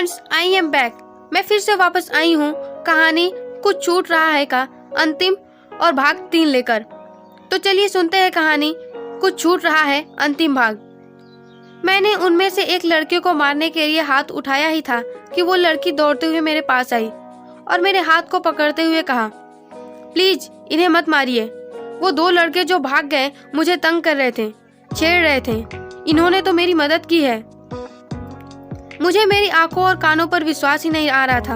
Friends, I am back. मैं फिर से वापस आई हूँ कहानी कुछ छूट रहा है का अंतिम और भाग 3 लेकर। तो चलिए सुनते हैं कहानी कुछ छूट रहा है अंतिम भाग। मैंने उनमें से एक लड़के को मारने के लिए हाथ उठाया ही था कि वो लड़की दौड़ते हुए मेरे पास आई और मेरे हाथ को पकड़ते हुए कहा, प्लीज इन्हें मत मारिए। वो 2 लड़के जो भाग गए मुझे तंग कर रहे थे, छेड़ रहे थे। इन्होंने तो मेरी मदद की है। मुझे मेरी आंखों और कानों पर विश्वास ही नहीं आ रहा था।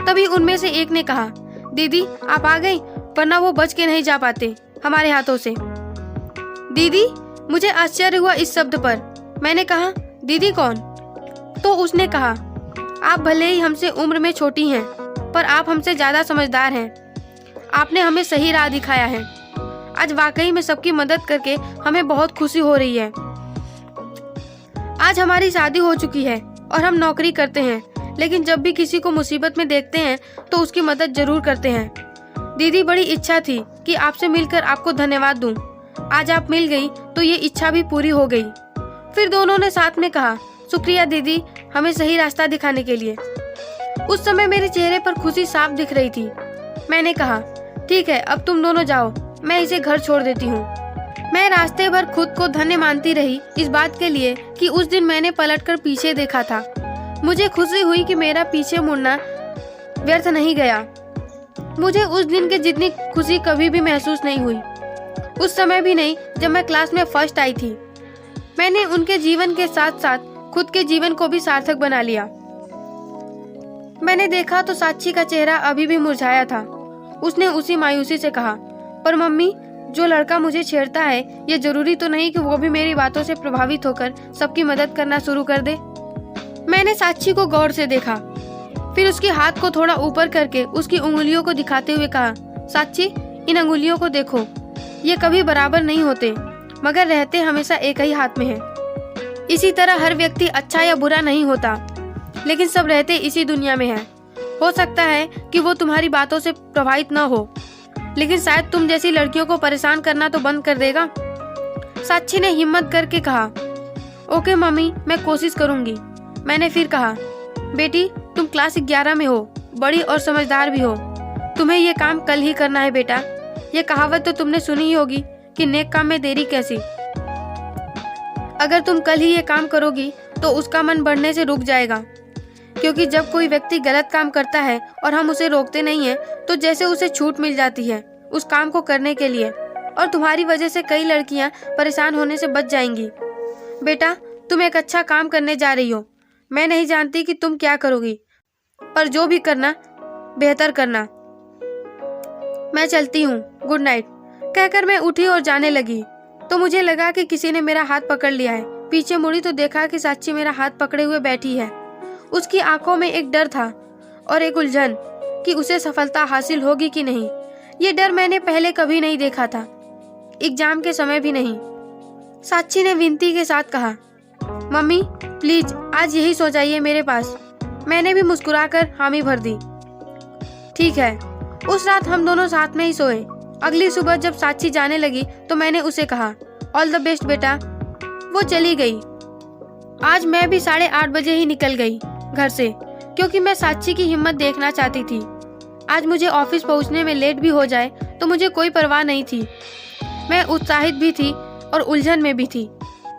तभी उनमें से एक ने कहा, दीदी आप आ गई, वरना वो बच के नहीं जा पाते हमारे हाथों से। दीदी? मुझे आश्चर्य हुआ इस शब्द पर। मैंने कहा, दीदी कौन? तो उसने कहा, आप भले ही हमसे उम्र में छोटी हैं, पर आप हमसे ज्यादा समझदार हैं। आपने हमें सही राह दिखाया है। आज वाकई में सबकी मदद करके हमें बहुत खुशी हो रही है। आज हमारी शादी हो चुकी है और हम नौकरी करते हैं, लेकिन जब भी किसी को मुसीबत में देखते हैं तो उसकी मदद जरूर करते हैं। दीदी, बड़ी इच्छा थी कि आपसे मिलकर आपको धन्यवाद दूं। आज आप मिल गई तो ये इच्छा भी पूरी हो गई। फिर दोनों ने साथ में कहा, शुक्रिया दीदी, हमें सही रास्ता दिखाने के लिए। उस समय मेरे चेहरे पर खुशी साफ दिख रही थी। मैंने कहा, ठीक है, अब तुम दोनों जाओ, मैं इसे घर छोड़ देती हूँ। मैं रास्ते भर खुद को धन्य मानती रही इस बात के लिए कि उस दिन मैंने पलटकर पीछे देखा था। मुझे खुशी हुई कि मेरा पीछे मुड़ना व्यर्थ नहीं गया। मुझे उस दिन के जितनी खुशी कभी भी महसूस नहीं हुई, उस समय भी नहीं जब मैं क्लास में फर्स्ट आई थी। मैंने उनके जीवन के साथ साथ खुद के जीवन को भी सार्थक बना लिया। मैंने देखा तो साक्षी का चेहरा अभी भी मुरझाया था। उसने उसी मायूसी से कहा, पर मम्मी, जो लड़का मुझे छेड़ता है, ये जरूरी तो नहीं कि वो भी मेरी बातों से प्रभावित होकर सबकी मदद करना शुरू कर दे। मैंने साक्षी को गौर से देखा, फिर उसके हाथ को थोड़ा ऊपर करके उसकी उंगलियों को दिखाते हुए कहा, साक्षी, इन अंगुलियों को देखो, ये कभी बराबर नहीं होते, मगर रहते हमेशा एक ही हाथ में है। इसी तरह हर व्यक्ति अच्छा या बुरा नहीं होता, लेकिन सब रहते इसी दुनिया में है। हो सकता है कि वो तुम्हारी बातों से प्रभावित न हो, लेकिन शायद तुम जैसी लड़कियों को परेशान करना तो बंद कर देगा। साक्षी ने हिम्मत करके कहा, ओके मम्मी, मैं कोशिश करूंगी। मैंने फिर कहा, बेटी, तुम क्लास 11 में हो, बड़ी और समझदार भी हो। तुम्हें ये काम कल ही करना है बेटा। ये कहावत तो तुमने सुनी ही होगी कि नेक काम में देरी कैसी। अगर तुम कल ही ये काम करोगी तो उसका मन बढ़ने से रुक जाएगा, क्योंकि जब कोई व्यक्ति गलत काम करता है और हम उसे रोकते नहीं हैं, तो जैसे उसे छूट मिल जाती है उस काम को करने के लिए, और तुम्हारी वजह से कई लड़कियां परेशान होने से बच जाएंगी। बेटा, तुम एक अच्छा काम करने जा रही हो। मैं नहीं जानती कि तुम क्या करोगी, पर जो भी करना बेहतर करना। मैं चलती हूँ, गुड नाइट। कहकर मैं उठी और जाने लगी तो मुझे लगा कि किसी ने मेरा हाथ पकड़ लिया है। पीछे मुड़ी तो देखा कि साक्षी मेरा हाथ पकड़े हुए बैठी है। उसकी आंखों में एक डर था और एक उलझन कि उसे सफलता हासिल होगी कि नहीं। ये डर मैंने पहले कभी नहीं देखा था, एग्जाम के समय भी नहीं। साक्षी ने विनती के साथ कहा, मम्मी प्लीज आज यही सो जाइए मेरे पास। मैंने भी मुस्कुराकर हामी भर दी। ठीक है। उस रात हम दोनों साथ में ही सोए। अगली सुबह जब साक्षी जाने लगी तो मैंने उसे कहा, ऑल द बेस्ट बेटा। वो चली गई। आज मैं भी 8:30 बजे ही निकल गई घर से, क्योंकि मैं साक्षी की हिम्मत देखना चाहती थी। आज मुझे ऑफिस पहुंचने में लेट भी हो जाए तो मुझे कोई परवाह नहीं थी। मैं उत्साहित भी थी और उलझन में भी थी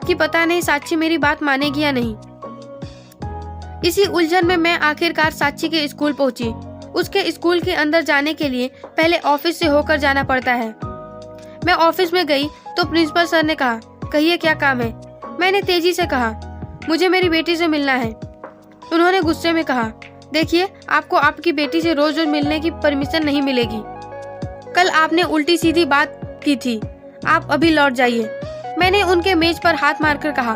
कि पता नहीं साक्षी मेरी बात मानेगी या नहीं। इसी उलझन में मैं आखिरकार साक्षी के स्कूल पहुंची। उसके स्कूल के अंदर जाने के लिए पहले ऑफिस से होकर जाना पड़ता है। मैं ऑफिस में गई तो प्रिंसिपल सर ने कहा, कहिए क्या काम है। मैंने तेजी से कहा, मुझे मेरी बेटी से मिलना है। उन्होंने गुस्से में कहा, देखिए, आपको आपकी बेटी से रोज रोज मिलने की परमिशन नहीं मिलेगी। कल आपने उल्टी सीधी बात की थी, आप अभी लौट जाइए। मैंने उनके मेज पर हाथ मारकर कहा,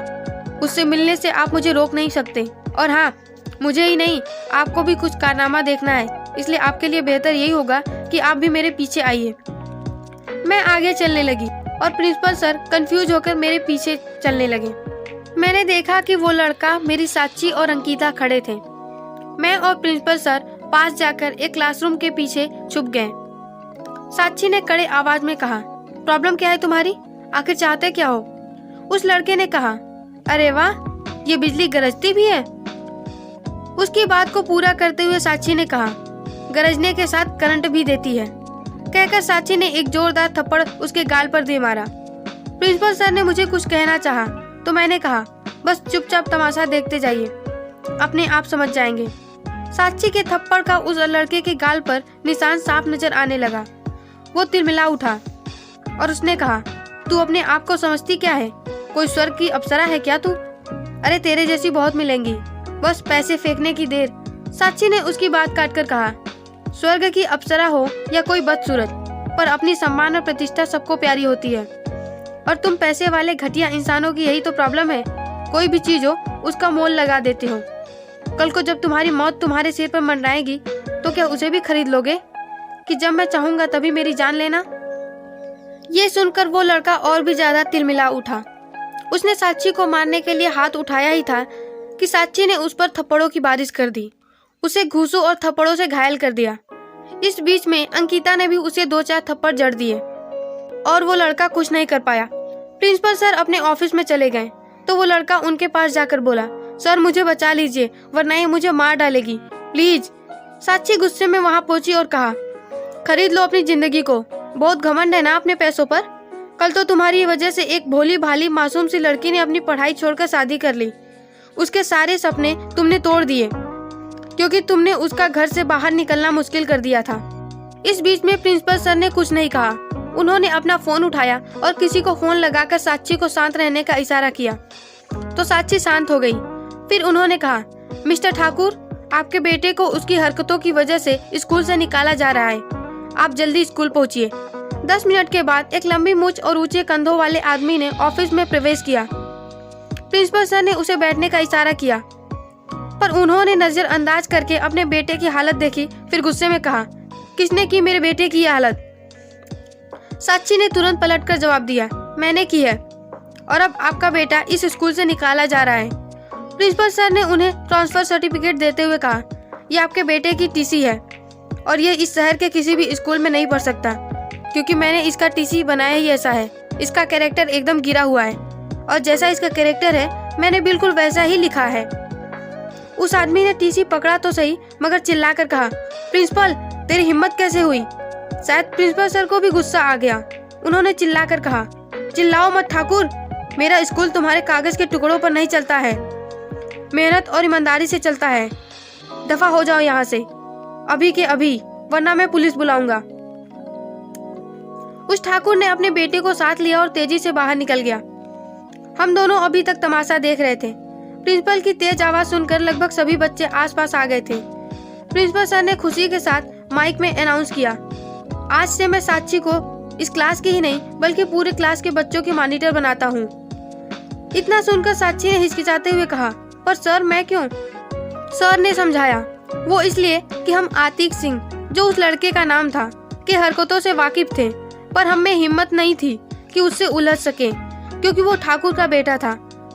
उससे मिलने से आप मुझे रोक नहीं सकते। और हाँ, मुझे ही नहीं, आपको भी कुछ कारनामा देखना है, इसलिए आपके लिए बेहतर यही होगा कि आप भी मेरे पीछे आइए। मैं आगे चलने लगी और प्रिंसिपल सर कंफ्यूज होकर मेरे पीछे चलने लगे। मैंने देखा कि वो लड़का मेरी साक्षी और अंकिता खड़े थे। मैं और प्रिंसिपल सर पास जाकर एक क्लासरूम के पीछे छुप गए। साक्षी ने कड़े आवाज में कहा, प्रॉब्लम क्या है तुम्हारी, आखिर चाहते क्या हो? उस लड़के ने कहा, अरे वाह, ये बिजली गरजती भी है। उसकी बात को पूरा करते हुए साक्षी ने कहा, गरजने के साथ करंट भी देती है। कहकर साक्षी ने एक जोरदार थप्पड़ उसके गाल पर दे मारा। प्रिंसिपल सर ने मुझे कुछ कहना चाहा तो मैंने कहा, बस चुपचाप तमाशा देखते जाइए, अपने आप समझ जाएंगे। साक्षी के थप्पड़ का उस लड़के के गाल पर निशान साफ नजर आने लगा। वो तिलमिला उठा और उसने कहा, तू अपने आप को समझती क्या है? कोई स्वर्ग की अप्सरा है क्या तू? अरे तेरे जैसी बहुत मिलेंगी, बस पैसे फेंकने की देर। साक्षी ने उसकी बात काटकर कहा, स्वर्ग की अप्सरा हो या कोई बदसूरत, पर अपनी सम्मान और प्रतिष्ठा सबको प्यारी होती है। और तुम पैसे वाले घटिया इंसानों की यही तो प्रॉब्लम है, कोई भी चीज हो उसका मोल लगा देते हो। कल को जब तुम्हारी मौत तुम्हारे सिर पर मंडराएगी तो क्या उसे भी खरीद लोगे कि जब मैं चाहूंगा तभी मेरी जान लेना? ये सुनकर वो लड़का और भी ज्यादा तिलमिला उठा। उसने साक्षी को मारने के लिए हाथ उठाया ही था कि साक्षी ने उस पर थप्पड़ों की बारिश कर दी, उसे घूंसों और थप्पड़ों से घायल कर दिया। इस बीच में अंकिता ने भी उसे 2-4 थप्पड़ जड़ दिए और वो लड़का कुछ नहीं कर पाया। प्रिंसिपल सर अपने ऑफिस में चले गए तो वो लड़का उनके पास जाकर बोला, सर मुझे बचा लीजिए वरना ये मुझे मार डालेगी, प्लीज। साक्षी गुस्से में वहां पहुंची और कहा, खरीद लो अपनी जिंदगी को, बहुत घमंड है ना अपने पैसों पर। कल तो तुम्हारी वजह से एक भोली भाली मासूम सी लड़की ने अपनी पढ़ाई छोड़कर शादी कर ली। उसके सारे सपने तुमने तोड़ दिए क्योंकि तुमने उसका घर से बाहर निकलना मुश्किल कर दिया था। इस बीच में प्रिंसिपल सर ने कुछ नहीं कहा। उन्होंने अपना फोन उठाया और किसी को फोन लगाकर साक्षी को शांत रहने का इशारा किया तो साक्षी शांत हो गई। फिर उन्होंने कहा, मिस्टर ठाकुर, आपके बेटे को उसकी हरकतों की वजह से स्कूल से निकाला जा रहा है, आप जल्दी स्कूल पहुंचिए। 10 मिनट के बाद एक लंबी मूंछ और ऊंचे कंधों वाले आदमी ने ऑफिस में प्रवेश किया। प्रिंसिपल सर ने उसे बैठने का इशारा किया पर उन्होंने नजरअंदाज करके अपने बेटे की हालत देखी। फिर गुस्से में कहा, किसने की मेरे बेटे की यह हालत? साक्षी ने तुरंत पलटकर जवाब दिया, मैंने की है और अब आपका बेटा इस स्कूल से निकाला जा रहा है। प्रिंसिपल सर ने उन्हें ट्रांसफर सर्टिफिकेट देते हुए कहा, यह आपके बेटे की टीसी है और ये इस शहर के किसी भी स्कूल में नहीं पढ़ सकता क्योंकि मैंने इसका टीसी बनाया ही ऐसा है। इसका कैरेक्टर एकदम गिरा हुआ है और जैसा इसका कैरेक्टर है मैंने बिल्कुल वैसा ही लिखा है। उस आदमी ने टीसी पकड़ा तो सही मगर चिल्लाकर कहा, प्रिंसिपल तेरी हिम्मत कैसे हुई? शायद प्रिंसिपल सर को भी गुस्सा आ गया। उन्होंने चिल्लाकर कहा, चिल्लाओ मत ठाकुर, मेरा स्कूल तुम्हारे कागज के टुकड़ों पर नहीं चलता है, मेहनत और ईमानदारी से चलता है। दफा हो जाओ यहाँ से अभी के अभी, वरना मैं पुलिस बुलाऊंगा। उस ठाकुर ने अपने बेटे को साथ लिया और तेजी से बाहर निकल गया। हम दोनों अभी तक तमाशा देख रहे थे। प्रिंसिपल की तेज आवाज सुनकर लगभग सभी बच्चे आसपास आ गए थे। प्रिंसिपल सर ने खुशी के साथ माइक में अनाउंस किया, आज से मैं साक्षी को इस क्लास की ही नहीं बल्कि पूरे क्लास के बच्चों की मॉनिटर बनाता हूँ। इतना सुनकर साक्षी ने हिचकिचाते हुए कहा, पर सर मैं क्यों? सर ने समझाया, वो इसलिए कि हम आतिक सिंह, जो उस लड़के का नाम था, के हरकतों से वाकिफ थे, पर हम में हिम्मत नहीं थी कि उससे उलझ सके क्योंकि वो ठाकुर का बेटा था।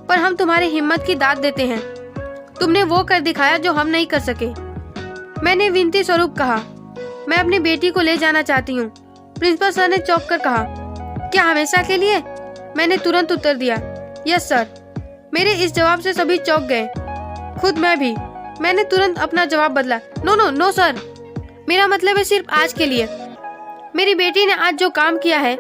पर हम तुम्हारी हिम्मत की दाद देते हैं, तुमने वो कर दिखाया जो हम नहीं कर सके। मैंने विनती स्वरूप कहा, मैं अपनी बेटी को ले जाना चाहती हूँ। प्रिंसिपल सर ने चौंक कर कहा, क्या हमेशा के लिए? मैंने तुरंत उत्तर दिया, यस सर। मेरे इस जवाब से सभी चौंक गए, खुद मैं भी। मैंने तुरंत अपना जवाब बदला, नो नो नो सर, मेरा मतलब है सिर्फ आज के लिए। मेरी बेटी ने आज जो काम किया है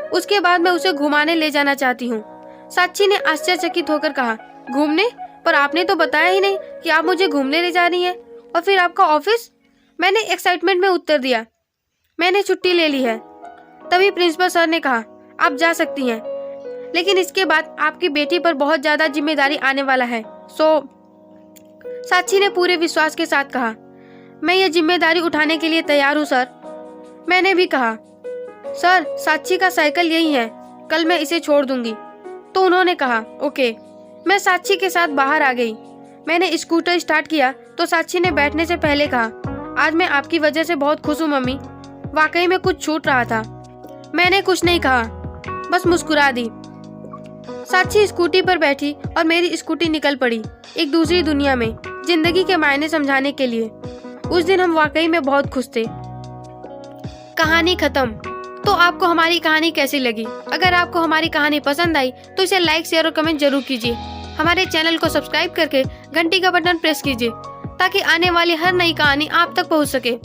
उसके बाद मैं उसे घुमाने ले जाना चाहती हूँ। साक्षी ने आश्चर्यचकित होकर कहा, घूमने? पर आपने तो बताया ही नहीं कि आप मुझे घूमने ले जा रही हैं। और फिर आपका ऑफिस? मैंने एक्साइटमेंट में उत्तर दिया, मैंने छुट्टी ले ली है। तभी प्रिंसिपल सर ने कहा, आप जा सकती हैं, लेकिन इसके बाद आपकी बेटी पर बहुत ज्यादा जिम्मेदारी आने वाला है। साक्षी ने पूरे विश्वास के साथ कहा, मैं ये जिम्मेदारी उठाने के लिए तैयार हूँ सर। मैंने भी कहा, सर साक्षी का साइकिल यही है, कल मैं इसे छोड़ दूंगी। तो उन्होंने कहा, ओके। मैं साक्षी के साथ बाहर आ गई। मैंने स्कूटर स्टार्ट किया तो साक्षी ने बैठने से पहले कहा, आज मैं आपकी वजह से बहुत खुश हूँ मम्मी, वाकई में कुछ छूट रहा था। मैंने कुछ नहीं कहा, बस मुस्कुरा दी। साक्षी स्कूटी पर बैठी और मेरी स्कूटी निकल पड़ी एक दूसरी दुनिया में, जिंदगी के मायने समझाने के लिए। उस दिन हम वाकई में बहुत खुश थे। कहानी खत्म। तो आपको हमारी कहानी कैसी लगी? अगर आपको हमारी कहानी पसंद आई तो इसे लाइक, शेयर और कमेंट जरूर कीजिए। हमारे चैनल को सब्सक्राइब करके घंटी का बटन प्रेस कीजिए ताकि आने वाली हर नई कहानी आप तक पहुंच सके।